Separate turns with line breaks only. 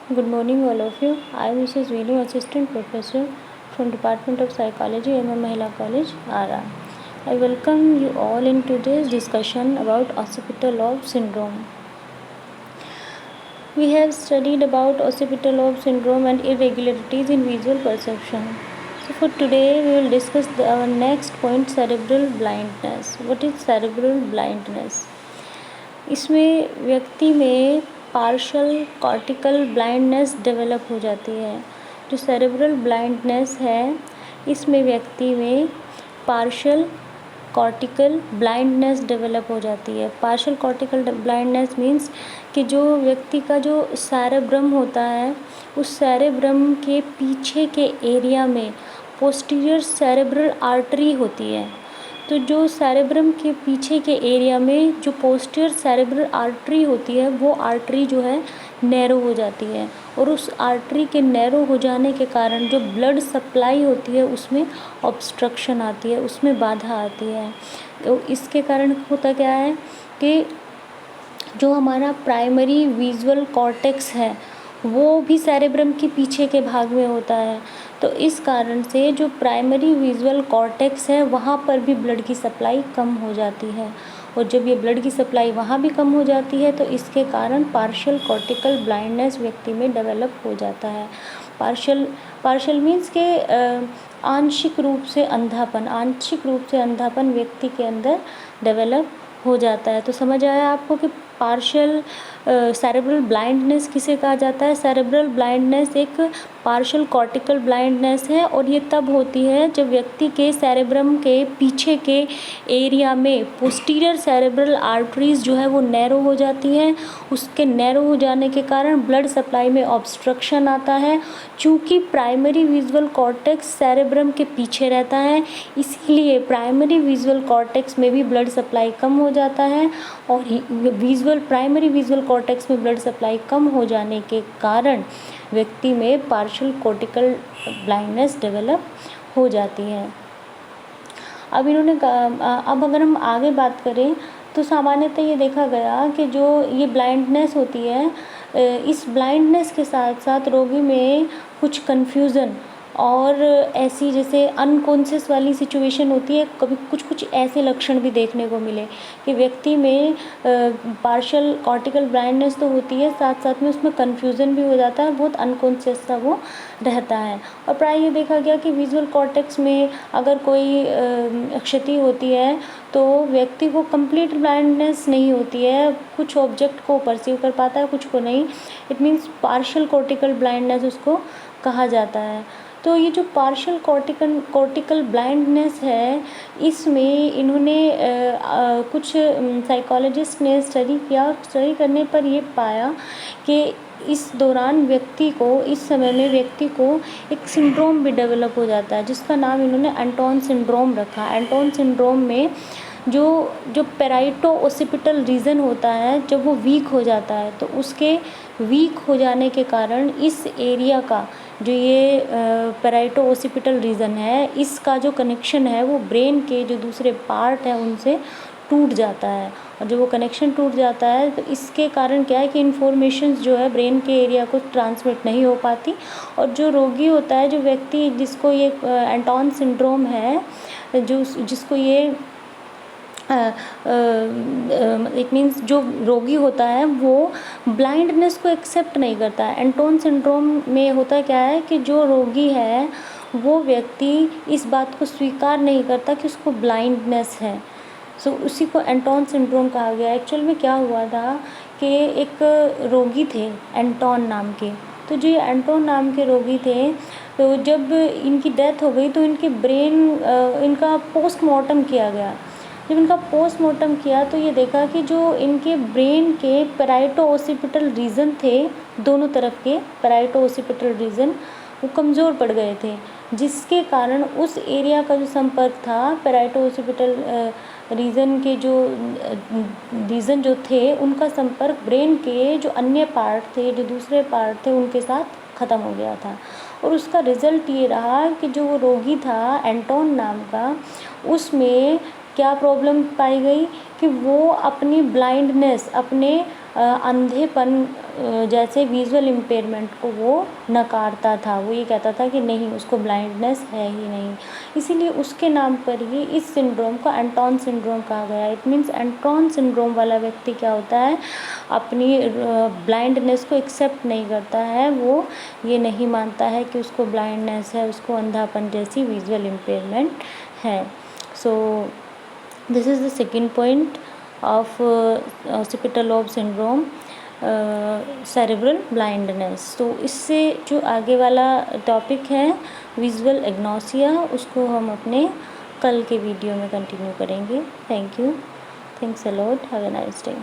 Good morning, all of you. I am Mrs. Venu, Assistant Professor from Department of Psychology, MM Mahila College, Ara. I welcome you all in today's discussion about occipital lobe syndrome. We have studied about occipital lobe syndrome and irregularities in visual perception. So for today, we will discuss our next point, cerebral blindness. What is cerebral blindness? इसमें व्यक्ति में partial cortical blindness develop हो जाती है। जो cerebral blindness है इसमें व्यक्ति में पार्शल कॉर्टिकल ब्लाइंडनेस डेवलप हो जाती है। पार्शल कॉर्टिकल ब्लाइंडनेस मीन्स कि जो व्यक्ति का जो सेरेब्रम होता है उस सेरेब्रम के पीछे के एरिया में पोस्टीरियर सेरेब्रल आर्टरी होती है। तो जो सेरेब्रम के पीछे के एरिया में जो पोस्टीरियर सेरेब्रल आर्टरी होती है वो आर्टरी जो है नैरो हो जाती है और उस आर्टरी के नैरो हो जाने के कारण जो ब्लड सप्लाई होती है उसमें ऑब्स्ट्रक्शन आती है, उसमें बाधा आती है। तो इसके कारण होता क्या है कि जो हमारा प्राइमरी विजुअल कॉर्टेक्स है वो भी सेरेब्रम के पीछे के भाग में होता है। तो इस कारण से जो प्राइमरी विजुअल कॉर्टेक्स है वहाँ पर भी ब्लड की सप्लाई कम हो जाती है और जब ये ब्लड की सप्लाई वहाँ भी कम हो जाती है तो इसके कारण पार्शियल कॉर्टिकल ब्लाइंडनेस व्यक्ति में डेवलप हो जाता है। पार्शियल मीन्स के आंशिक रूप से अंधापन व्यक्ति के अंदर डेवलप हो जाता है। तो समझ आया आपको कि पार्शियल सेरेब्रल ब्लाइंडनेस किसे कहा जाता है। सेरेब्रल ब्लाइंडनेस एक पार्शियल कॉर्टिकल ब्लाइंडनेस है और ये तब होती है जब व्यक्ति के सेरेब्रम के पीछे के एरिया में पोस्टीरियर सेरेब्रल आर्टरीज जो है वो नैरो हो जाती हैं। उसके नैरो हो जाने के कारण ब्लड सप्लाई में ऑब्स्ट्रक्शन आता है। चूँकि प्राइमरी विजुअल कॉर्टेक्स सेरेब्रम के पीछे रहता है इसीलिए प्राइमरी विजुअल कॉर्टेक्स में भी ब्लड सप्लाई कम हो जाता है और प्राइमरी विजुअल कॉर्टेक्स में ब्लड सप्लाई कम हो जाने के कारण व्यक्ति में पार्शियल कॉर्टिकल ब्लाइंडनेस डेवलप हो जाती है। अब अगर हम आगे बात करें तो सामान्यतः ये देखा गया कि जो ये ब्लाइंडनेस होती है इस ब्लाइंडनेस के साथ साथ रोगी में कुछ कन्फ्यूज़न और ऐसी जैसे अनकॉन्शियस वाली सिचुएशन होती है। कभी कुछ ऐसे लक्षण भी देखने को मिले कि व्यक्ति में पार्शियल कॉर्टिकल ब्लाइंडनेस तो होती है साथ साथ में उसमें कन्फ्यूज़न भी हो जाता है, बहुत अनकॉन्शियस सा वो रहता है। और प्राय ये देखा गया कि विजुअल कॉर्टेक्स में अगर कोई क्षति होती है तो व्यक्ति को कंप्लीट ब्लाइंडनेस नहीं होती है, कुछ ऑब्जेक्ट को परसीव कर पाता है कुछ को नहीं। It means partial cortical blindness उसको कहा जाता है। तो ये जो पार्शियल कॉर्टिकल ब्लाइंडनेस है इसमें इन्होंने कुछ साइकोलॉजिस्ट ने स्टडी किया और स्टडी करने पर ये पाया कि इस दौरान इस समय में व्यक्ति को एक सिंड्रोम भी डेवलप हो जाता है जिसका नाम इन्होंने एंटोन सिंड्रोम रखा। एंटोन सिंड्रोम में जो पेराइटो ओसिपिटल रीजन होता है जब वो वीक हो जाता है तो उसके वीक हो जाने के कारण इस एरिया का जो ये पेराइटो ओसिपिटल रीजन है इसका जो कनेक्शन है वो ब्रेन के जो दूसरे पार्ट है उनसे टूट जाता है और जब वो कनेक्शन टूट जाता है तो इसके कारण क्या है कि इन्फॉर्मेशंस जो है ब्रेन के एरिया को ट्रांसमिट नहीं हो पाती और जो रोगी होता है जो व्यक्ति जिसको ये एंटोन सिंड्रोम है जिसको ये इट मीन्स जो रोगी होता है वो ब्लाइंडनेस को एक्सेप्ट नहीं करता है। एंटोन सिंड्रोम में होता क्या है कि जो रोगी है वो व्यक्ति इस बात को स्वीकार नहीं करता कि उसको ब्लाइंडनेस है। सो उसी को एंटोन सिंड्रोम कहा गया। एक्चुअल में क्या हुआ था कि एक रोगी थे एंटोन नाम के। तो जो एंटोन नाम के रोगी थे तो जब इनकी डेथ हो गई तो इनका पोस्टमार्टम किया गया। जब इनका पोस्टमार्टम किया तो ये देखा कि जो इनके ब्रेन के पेराइटो ओसिपिटल रीजन थे दोनों तरफ के पेराइटो ओसिपिटल रीजन वो कमज़ोर पड़ गए थे जिसके कारण उस एरिया का जो संपर्क था पेराइटो ओसिपिटल रीजन के रीजन जो थे उनका संपर्क ब्रेन के जो अन्य पार्ट थे जो दूसरे पार्ट थे उनके साथ ख़त्म हो गया था। और उसका रिज़ल्ट ये रहा कि जो वो रोगी था एंटोन नाम का उसमें क्या प्रॉब्लम पाई गई कि वो अपनी ब्लाइंडनेस अपने अंधेपन जैसे विजुअल इम्पेयरमेंट को वो नकारता था। वो ये कहता था कि नहीं, उसको ब्लाइंडनेस है ही नहीं, इसीलिए उसके नाम पर ही इस सिंड्रोम को एंटॉन सिंड्रोम कहा गया। इट मीन्स एंटॉन सिंड्रोम वाला व्यक्ति क्या होता है, अपनी ब्लाइंडनेस को एक्सेप्ट नहीं करता है, वो ये नहीं मानता है कि उसको ब्लाइंडनेस है, उसको अंधापन जैसी विजुअल इम्पेयरमेंट है। So this is the second point of occipital lobe syndrome, cerebral blindness. तो इससे जो आगे वाला टॉपिक है विजुअल एग्नोसिया, उसको हम अपने कल के वीडियो में कंटिन्यू करेंगे। Thank you, thanks a lot, have a nice day.